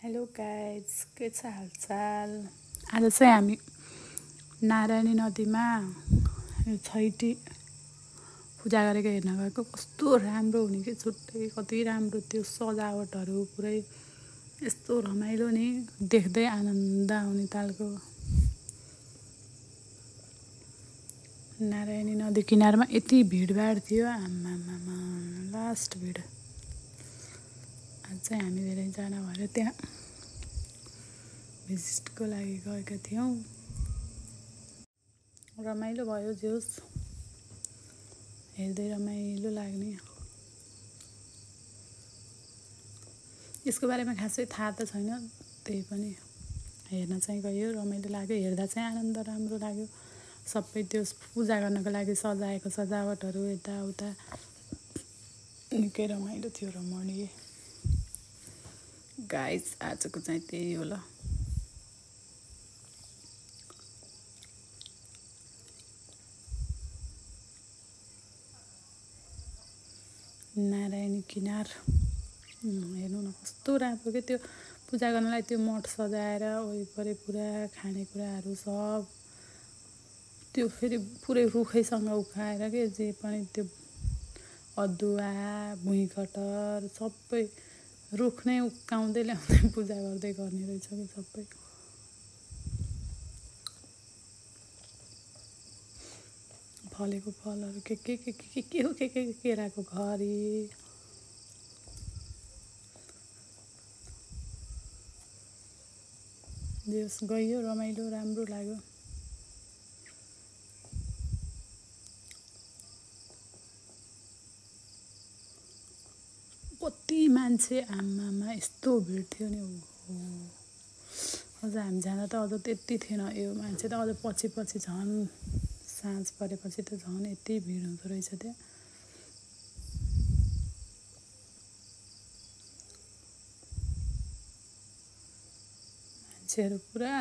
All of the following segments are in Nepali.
हेलो गाइज, के छ हालचाल? आज चाहिँ हामी नारायणी नदीमा छैटी पूजा गरेको हेर्न गएको। कस्तो राम्रो हुने कि छुट्टै, कति राम्रो त्यो सजावटहरू पुरै यस्तो रमाइलो नि, देख्दै आनन्द आउने तालको। नारायणी नदी किनारमा यति भिडभाड थियो, आमामामा लास्ट भिड। आज चाहिँ हामी धेरैजना भएर त्यहाँ भिजिटको लागि गएका थियौँ। रमाइलो भयो, जे होस् हेर्दै रमाइलो लाग्ने। यसको बारेमा खासै थाहा त छैन, त्यही पनि हेर्न चाहिँ गयो, रमाइलो लाग्यो। हेर्दा चाहिँ आनन्द राम्रो लाग्यो। सबै त्यो पूजा गर्नको लागि सजाएको सजावटहरू यताउता निकै रमाइलो थियो, रमणीय। गाइज, आजको चाहिँ त्यही हो ल। नारायणी किनार हेर्नु न, कस्तो राम्रो के त्यो पूजा गर्नलाई त्यो मठ सजाएर वरिपरि पुरा खानेकुराहरू सब त्यो फेरि पुरै रुखैसँग उखाएर के जे पनि त्यो अदुवा भुइँकटर सबै रुख नै उक्काउँदै ल्याउँदै पूजा गर्दै गर्ने रहेछ कि सबै। फलेको फलहरू के हो, के केराको घरी, जस गयो, रमाइलो राम्रो लाग्यो। कति मान्छे, आमामा यस्तो भिड थियो नि। अझ हामी जाँदा त अझ त्यति थिएन, यो मान्छे त अझ पछि झन् साँझ परेपछि त झन् यति भिड हुँदो रहेछ त्यहाँ। मान्छेहरू पुरा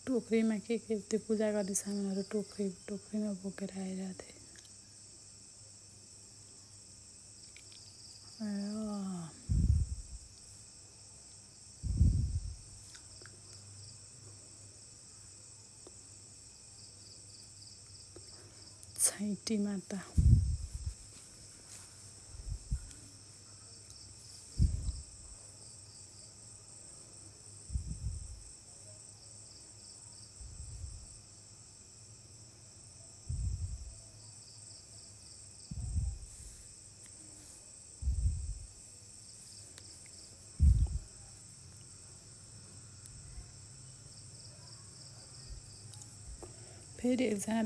टोकरीमा के त्यो पूजा गर्ने सामानहरू टोकरीमा बोकेर आइरहेको थिए। छैटी माता फेरि एकजना